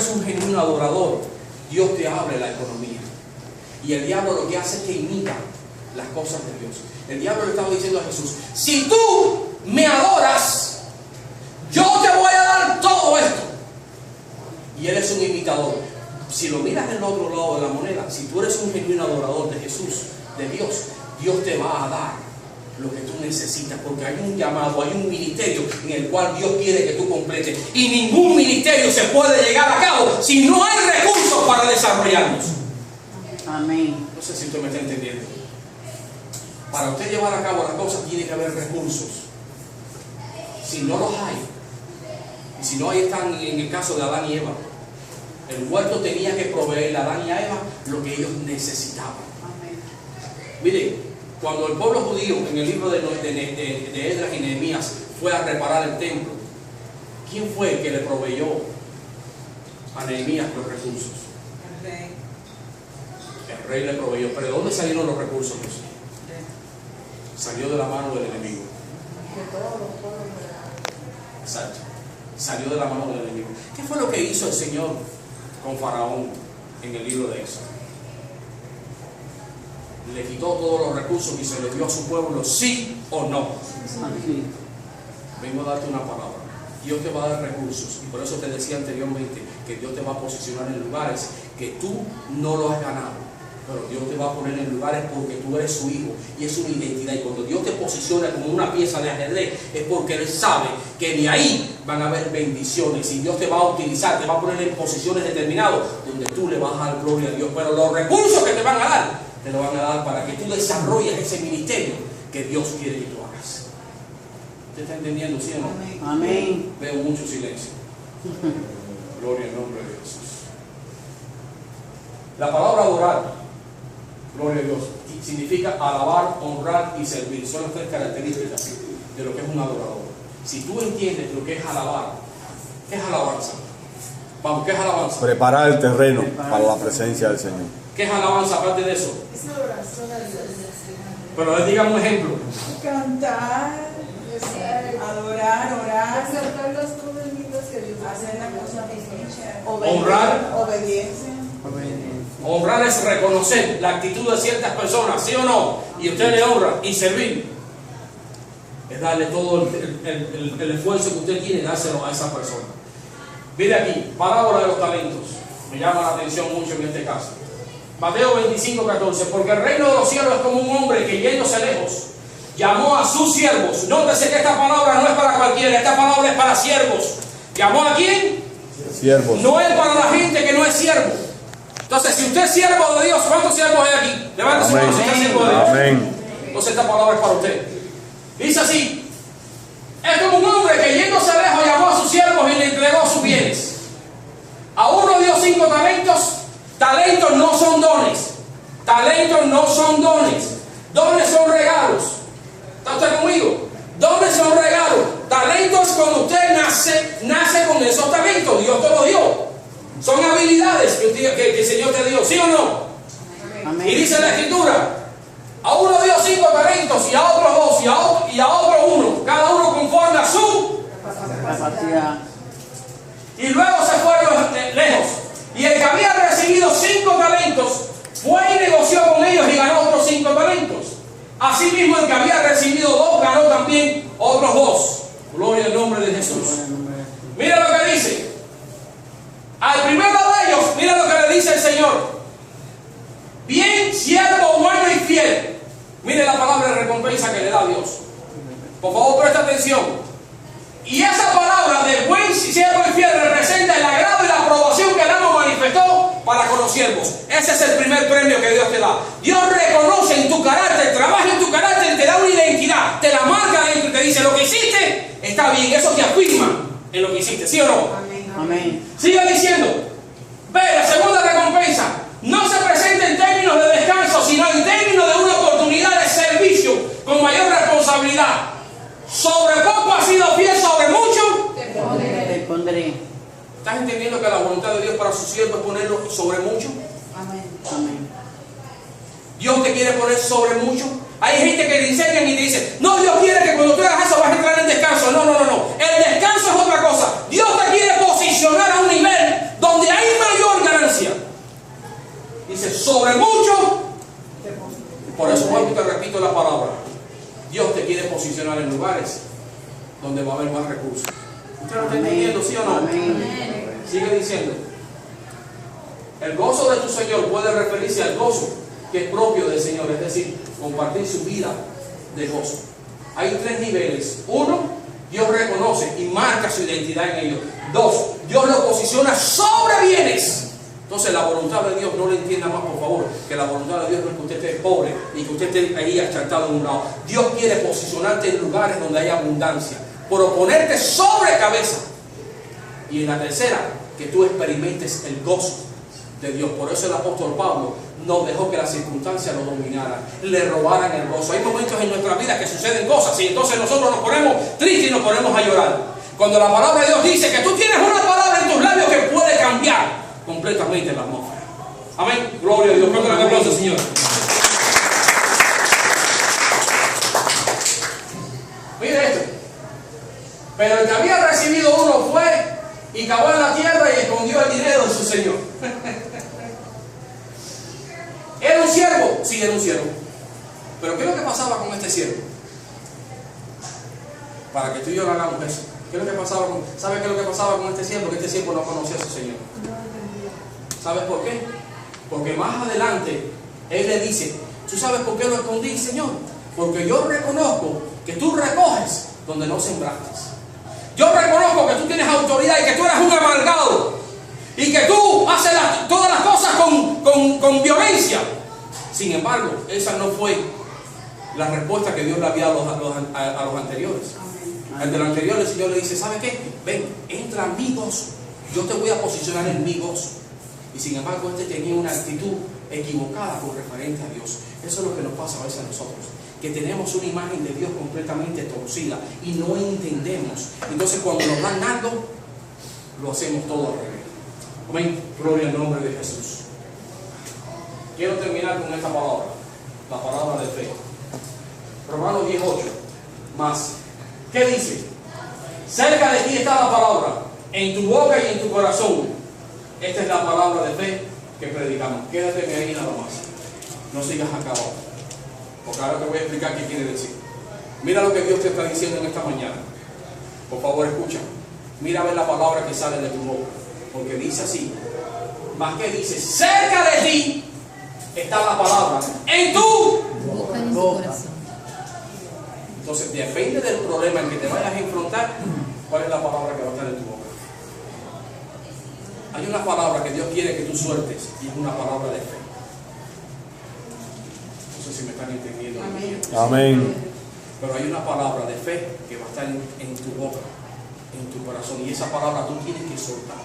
eres un genuino adorador, Dios te abre la economía. Y el diablo lo que hace es que imita las cosas de Dios. El diablo le estaba diciendo a Jesús: si tú me adoras, yo te voy a dar todo esto. Y él es un imitador. Si lo miras del otro lado de la moneda, si tú eres un genuino adorador de Jesús, de Dios, Dios te va a dar lo que tú necesitas, porque hay un llamado, hay un ministerio en el cual Dios quiere que tú completes, y ningún ministerio se puede llegar a cabo si no hay recursos para desarrollarlos. Amén. No sé si usted me está entendiendo. Para usted llevar a cabo las cosas tiene que haber recursos. Si no los hay, y si no hay, están en el caso de Adán y Eva. El huerto tenía que proveerle a Adán y a Eva lo que ellos necesitaban. Amén. Mire, cuando el pueblo judío en el libro de Esdras y Nehemías fue a reparar el templo, ¿quién fue el que le proveyó a Nehemías los recursos? El rey. El rey le proveyó. ¿Pero de dónde salieron los recursos? Salió de la mano del enemigo. Exacto. Salió de la mano del enemigo. ¿Qué fue lo que hizo el Señor con Faraón en el libro de Éxodo? Le quitó todos los recursos y se los dio a su pueblo, sí o no. Así. Vengo a darte una palabra. Dios te va a dar recursos, y por eso te decía anteriormente que Dios te va a posicionar en lugares que tú no lo has ganado, pero Dios te va a poner en lugares porque tú eres su hijo, y es una identidad. Y cuando Dios te posiciona como una pieza de ajedrez, es porque Él sabe que de ahí van a haber bendiciones, y Dios te va a utilizar, te va a poner en posiciones determinadas donde tú le vas a dar gloria a Dios. Pero los recursos que te van a dar, te lo van a dar para que tú desarrolles ese ministerio que Dios quiere que tú hagas. ¿Usted está entendiendo, sí o no? Amén. Veo mucho silencio. Gloria al nombre de Jesús. La palabra adorar, gloria a Dios, significa alabar, honrar y servir. Son las tres características de lo que es un adorador. Si tú entiendes lo que es alabar, ¿qué es alabanza? Vamos, ¿qué es alabanza? Preparar el terreno para la presencia del Señor. ¿Qué es alabanza aparte de eso? Es adoración a Dios. Pero les digan un ejemplo. Cantar, adorar, orar, Aceptar las cosas lindas que Dios hacer la cosa bien, Honrar. obediencia. Honrar es reconocer la actitud de ciertas personas, ¿sí o no? Y usted le honra. Y servir es darle todo el esfuerzo que usted tiene, dárselo a esa persona. Mire aquí, parábola de los talentos. Me llama la atención mucho en este caso. Mateo 25:14. Porque el reino de los cielos es como un hombre que, yéndose lejos, llamó a sus siervos. Nótese que esta palabra no es para cualquiera, esta palabra es para siervos. ¿Llamó a quién? Siervos. No es para la gente que no es siervo. Entonces, si usted es siervo de Dios, ¿cuántos siervos hay aquí? Levante su mano si usted es siervo de Dios. Amén. Entonces, esta palabra es para usted. Dice así: es como un hombre que, yéndose lejos, llamó a sus siervos y le entregó sus bienes. A uno dio 5 talentos. Talentos no son dones. Talentos no son dones. Dones son regalos. ¿Está usted conmigo? Dones son regalos. Talentos, cuando usted nace con esos talentos. Dios te lo dio. Son habilidades que el Señor te dio, ¿sí o no? Amén. Y dice la Escritura: a uno dio 5 talentos, y a otros 2, y a otro 1, cada uno conforme a su Capacidad. Y luego se fueron lejos. Y el que había recibido 5 talentos fue y negoció con ellos y ganó otros 5 talentos. Asimismo, el que había recibido 2 ganó también otros 2. Gloria al nombre de Jesús. Mira lo que dice. Al primero de ellos, mira lo que le dice el Señor: bien, siervo bueno y fiel. Mire la palabra de recompensa que le da Dios. Por favor, presta atención. Y esa palabra de buen siervo y fiel representa el agrado y la aprobación que el amo manifestó para con los siervos. Ese es el primer premio que Dios te da. Dios reconoce en tu carácter, trabaja en tu carácter, te da una identidad, te la marca dentro y te dice: lo que hiciste está bien. Eso te afirma en lo que hiciste, ¿sí o no? Amén. Sigue diciendo. Ve, la segunda recompensa no se presenta en términos de descanso, sino en términos de una oportunidad de servicio con mayor responsabilidad. Sobre poco has sido fiel, sobre mucho Te pondré. ¿Estás entendiendo que la voluntad de Dios para su siervo es ponerlo sobre mucho? Amén. Amén. Dios te quiere poner sobre mucho. Hay gente que le enseñan y te dice: no, Dios quiere que cuando tú hagas eso vas a entrar en descanso. No. El descanso es otra cosa. Dios te quiere posicionar a un nivel donde hay Sigue diciendo, el gozo de tu Señor puede referirse al gozo que es propio del Señor, es decir, compartir su vida de gozo. Hay 3 niveles. 1, Dios reconoce y marca su identidad en ellos. 2, Dios lo posiciona sobre bienes. Entonces la voluntad de Dios, no le entienda más por favor, que la voluntad de Dios no es que usted esté pobre y que usted esté ahí achantado en un lado. Dios quiere posicionarte en lugares donde hay abundancia, por ponerte sobre cabeza. Y en la tercera, que tú experimentes el gozo de Dios. Por eso el apóstol Pablo no dejó que las circunstancias lo dominaran, le robaran el gozo. Hay momentos en nuestra vida que suceden cosas y entonces nosotros nos ponemos tristes y nos ponemos a llorar. Cuando la palabra de Dios dice que tú tienes una palabra en tus labios que puede cambiar completamente la atmósfera. Amén. Gloria a Dios. Cuánto le aplauso, Señor. Mire esto. Pero el que había recibido uno fue y cavó en la tierra y escondió el dinero de su señor. ¿Era un siervo? Sí, era un siervo. Pero ¿qué es lo que pasaba con este siervo? Para que tú y yo lo hagamos eso. ¿Qué es lo que pasaba con, ¿sabe qué es lo que pasaba con este siervo? Que este siervo no conocía a su señor. ¿Sabes por qué? Porque más adelante él le dice, ¿tú sabes por qué lo escondí, Señor? Porque yo reconozco que tú recoges donde no sembraste. Yo reconozco que tú tienes autoridad y que tú eres un amargado y que tú haces todas las cosas con violencia. Sin embargo, esa no fue la respuesta que Dios le había dado a los anteriores. Al del anterior el Señor le dice, ¿sabe qué? Ven, entra en mi gozo. Yo te voy a posicionar en mi gozo. Y sin embargo, este tenía una actitud equivocada con referente a Dios. Eso es lo que nos pasa a veces a nosotros, que tenemos una imagen de Dios completamente torcida y no entendemos. Entonces cuando nos dan algo, lo hacemos todo al revés. Amén. Gloria al nombre de Jesús. Quiero terminar con esta palabra, la palabra de fe. Romanos 10:8. Más. ¿Qué dice? Cerca de ti está la palabra, en tu boca y en tu corazón. Esta es la palabra de fe que predicamos. Quédate ahí nada más. No sigas acabado. Porque ahora te voy a explicar qué quiere decir. Mira lo que Dios te está diciendo en esta mañana. Por favor, escucha. Mira a ver la palabra que sale de tu boca. Porque dice así. Más que dice, cerca de ti está la palabra, en tu boca y en su corazón. Entonces, depende del problema en que te vayas a enfrentar, cuál es la palabra que va a estar en tu boca. Hay una palabra que Dios quiere que tú sueltes y es una palabra de fe. No sé si me están entendiendo. Amén. Pero hay una palabra de fe que va a estar en tu boca, en tu corazón, y esa palabra tú tienes que soltar.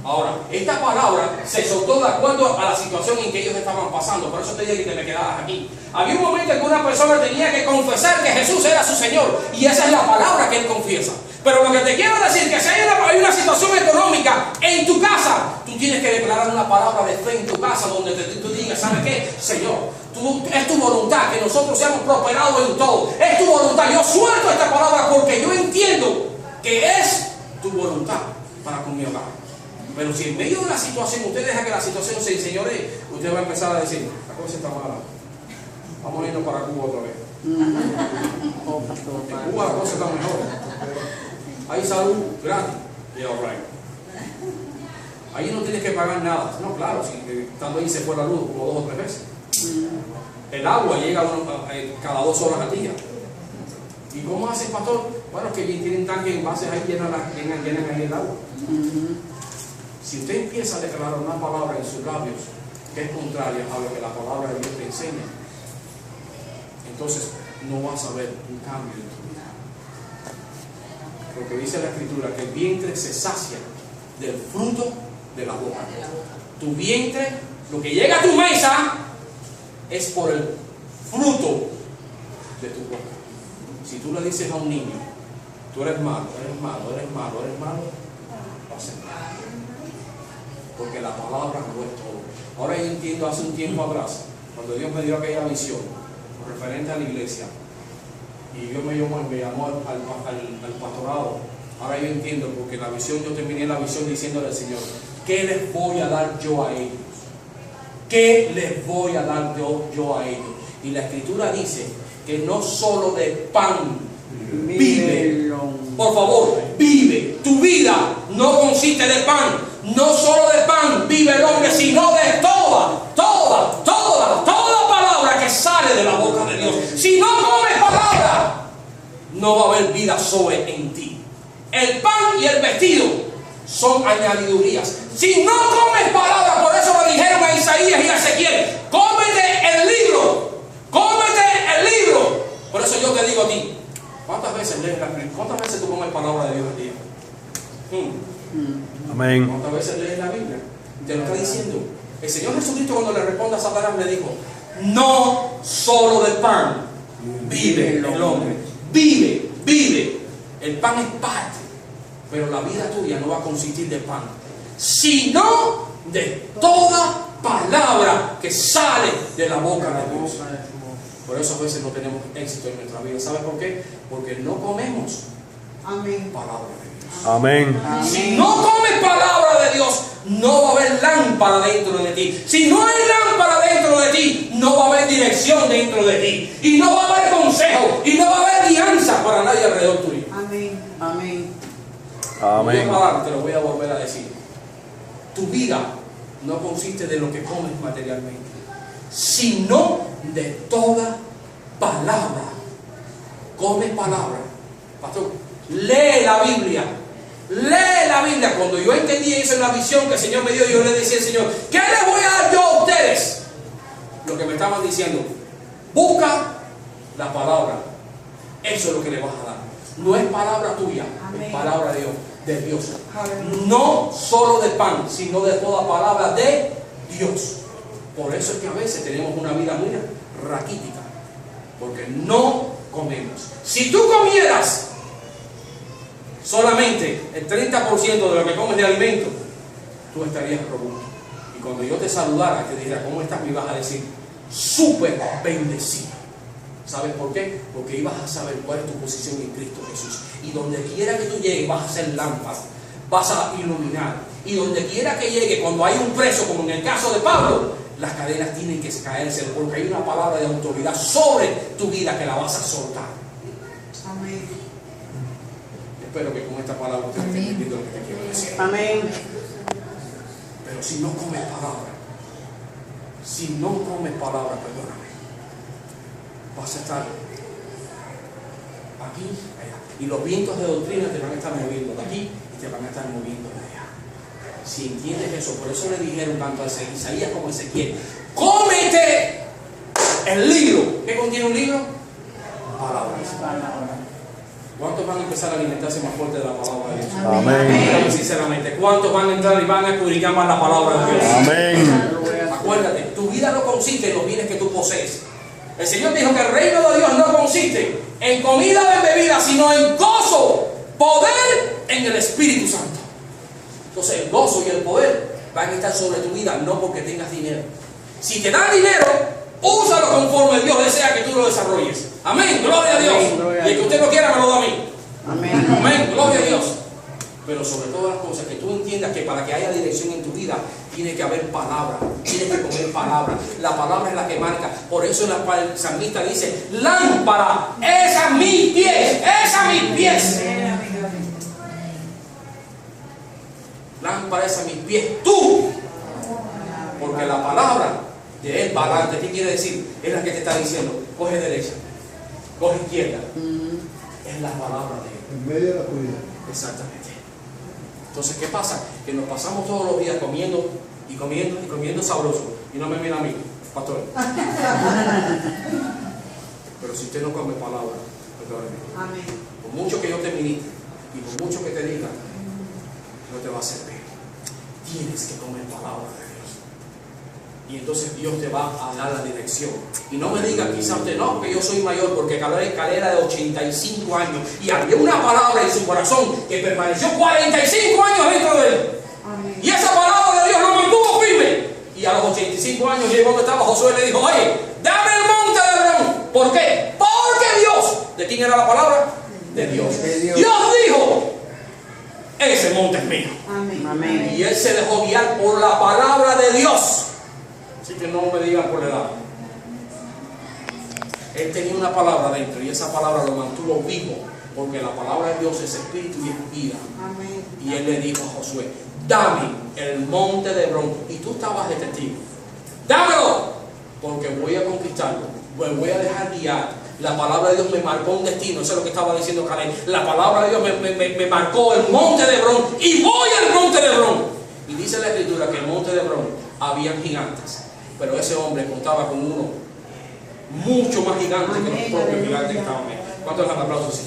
Ahora, esta palabra se soltó de acuerdo a la situación en que ellos estaban pasando. Por eso te dije que te me quedaras aquí. Había un momento en que una persona tenía que confesar que Jesús era su Señor, y esa es la palabra que él confiesa. Pero lo que te quiero decir es que si hay una situación económica en tu casa, tú tienes que declarar una palabra de fe en tu casa donde tú digas, ¿sabes qué? Señor, es tu voluntad que nosotros seamos prosperados en todo. Es tu voluntad. Yo suelto esta palabra porque yo entiendo que es tu voluntad para con mi hogar. Pero si en medio de la situación usted deja que la situación se enseñoree, usted va a empezar a decir, la cosa está mala. Vamos a irnos para Cuba otra vez. En Cuba la cosa está mejor. Hay salud gratis. Yeah, all right. Ahí no tienes que pagar nada. No, claro, si estando ahí se fue la luz como 2 o 3 veces. El agua llega cada 2 horas al día. ¿Y cómo hace el pastor? Bueno, que tienen tanques en bases ahí, llenan ahí el agua. Si usted empieza a declarar una palabra en sus labios que es contraria a lo que la palabra de Dios te enseña, entonces no vas a ver un cambio en tu vida. Porque dice la Escritura que el vientre se sacia del fruto de la boca. Tu vientre, lo que llega a tu mesa, es por el fruto de tu boca. Si tú le dices a un niño, tú eres malo, eres malo, eres malo, eres malo, va a ser malo. Porque la palabra no es todo. Ahora yo entiendo, hace un tiempo atrás, cuando Dios me dio aquella visión referente a la iglesia, y Dios me llamó al pastorado. Ahora yo entiendo, porque la visión, yo terminé la visión diciéndole al Señor, ¿qué les voy a dar yo a ellos? ¿Qué les voy a dar yo a ellos? Y la Escritura dice que no solo de pan vive. Por favor, vive. Tu vida no consiste de pan. No solo de pan vive el hombre, sino de toda palabra que sale de la boca de Dios. Si no comes palabra, no va a haber vida Zoe en ti. El pan y el vestido son añadidurías. Si no comes palabra, por eso le dijeron a Isaías y a Ezequiel: cómete el libro, cómete el libro. Por eso yo te digo a ti, ¿cuántas veces lees la Biblia? ¿Cuántas veces tú comes palabra de Dios al día? Amén. ¿Cuántas veces lees la Biblia? Te lo está diciendo. El Señor Jesucristo, cuando le responde a Satanás, le dijo: no solo de pan vive el hombre. Vive. El pan es parte, pero la vida tuya no va a consistir de pan, sino de toda palabra que sale de la boca de Dios. Por eso a veces no tenemos éxito en nuestra vida. ¿Sabes por qué? Porque no comemos Amén. palabra de Dios. Amén. Si no comes palabra de Dios, no va a haber lámpara dentro de ti. Si no hay lámpara dentro de ti, no va a haber dirección dentro de ti. Y no va a haber consejo. Y no va a haber guianza para nadie alrededor tuyo. Amén. Amén. Amén. Te lo voy a volver a decir. Tu vida no consiste de lo que comes materialmente, sino de toda palabra. Come palabra. Pastor, lee la Biblia. Lee la Biblia. Cuando yo entendí eso en la visión que el Señor me dio, yo le decía al Señor: ¿qué les voy a dar yo a ustedes? Lo que me estaban diciendo: busca la palabra. Eso es lo que le vas a dar. No es palabra tuya, es palabra de Dios. No solo de pan, sino de toda palabra de Dios. Por eso es que a veces tenemos una vida muy raquítica, porque no comemos. Si tú comieras solamente el 30% de lo que comes de alimento, tú estarías robusto. Y cuando yo te saludara, te diría: ¿cómo estás? Me ibas a decir: súper bendecido. ¿Sabes por qué? Porque ibas a saber cuál es tu posición en Cristo Jesús. Y donde quiera que tú llegues, vas a ser lámpara, vas a iluminar. Y donde quiera que llegue, cuando hay un preso, como en el caso de Pablo, las cadenas tienen que caerse, porque hay una palabra de autoridad sobre tu vida que la vas a soltar. Amén. Espero que con esta palabra ustedes estén entendiendo lo que te quiero decir. Amén. Pero si no comes palabra, perdóname, vas a estar aquí, allá. Y los vientos de doctrina te van a estar moviendo de aquí y te van a estar moviendo de allá. Si entiendes eso, por eso le dijeron tanto a Isaías como a Ezequiel: cómete el libro. ¿Qué contiene un libro? Palabras. ¿Cuántos van a empezar a alimentarse más fuerte de la palabra de Dios? Amén. Sinceramente, ¿cuántos van a entrar y van a escudriñar más la palabra de Dios? Amén. Acuérdate, tu vida no consiste en los bienes que tú posees. El Señor dijo que el reino de Dios no consiste en comida o en bebida, sino en gozo, poder en el Espíritu Santo. Entonces el gozo y el poder van a estar sobre tu vida, no porque tengas dinero. Si te dan dinero, úsalo conforme Dios desea que tú lo desarrolles. Amén, gloria a Dios. Y el que usted no quiera, me lo da a mí. Amén. Amén, gloria a Dios. Pero sobre todas las cosas, que tú entiendas que para que haya dirección en tu vida, tiene que haber palabra, tienes que comer palabra. La palabra es la que marca. Por eso en la cual el salmista dice: lámpara es a mis pies, es a mis pies. Lámpara es a mis pies, tú. Porque la palabra de él va adelante. ¿Qué quiere decir? Es la que te está diciendo: coge derecha, coge izquierda. Es la palabra de él. En medio de la oscuridad. Exactamente. Entonces, ¿qué pasa? Que nos pasamos todos los días comiendo y comiendo y comiendo sabroso. Y no me mira a mí, pastor. Pero si usted no come palabra, perdóneme. Amén. Por mucho que yo te ministre y por mucho que te diga, no te va a servir. Tienes que comer palabra de Dios. Y entonces Dios te va a dar la dirección. Y no me diga quizá usted: no, porque yo soy mayor, porque Calera de 85 años y había una palabra en su corazón que permaneció 45 años dentro de él. Amén. Y esa palabra de Dios lo mantuvo firme. Y a los 85 años llegó donde estaba Josué y le dijo: oye, dame el monte de Hebrón. ¿Por qué? Porque Dios. ¿De quién era la palabra? De Dios. Dios dijo: ese monte es mío. Amén. Amén. Y él se dejó guiar por la palabra de Dios. Así que no me digan por la edad. Él tenía una palabra dentro y esa palabra lo mantuvo vivo Porque la palabra de Dios es espíritu y es vida. Amén. Y él le dijo a Josué, dame el monte de Hebrón. Y tú estabas de testigo. Dámelo, porque voy a conquistarlo. Me voy a dejar guiar. La palabra de Dios me marcó un destino. Eso es lo que estaba diciendo Caleb. La palabra de Dios me marcó el monte de Hebrón. Y voy al monte de Hebrón. Y dice la escritura que en el monte de Hebrón habían gigantes. Pero ese hombre contaba con uno mucho más gigante que los propios gigantes que estaban ahí. ¿Cuántos dan aplausos?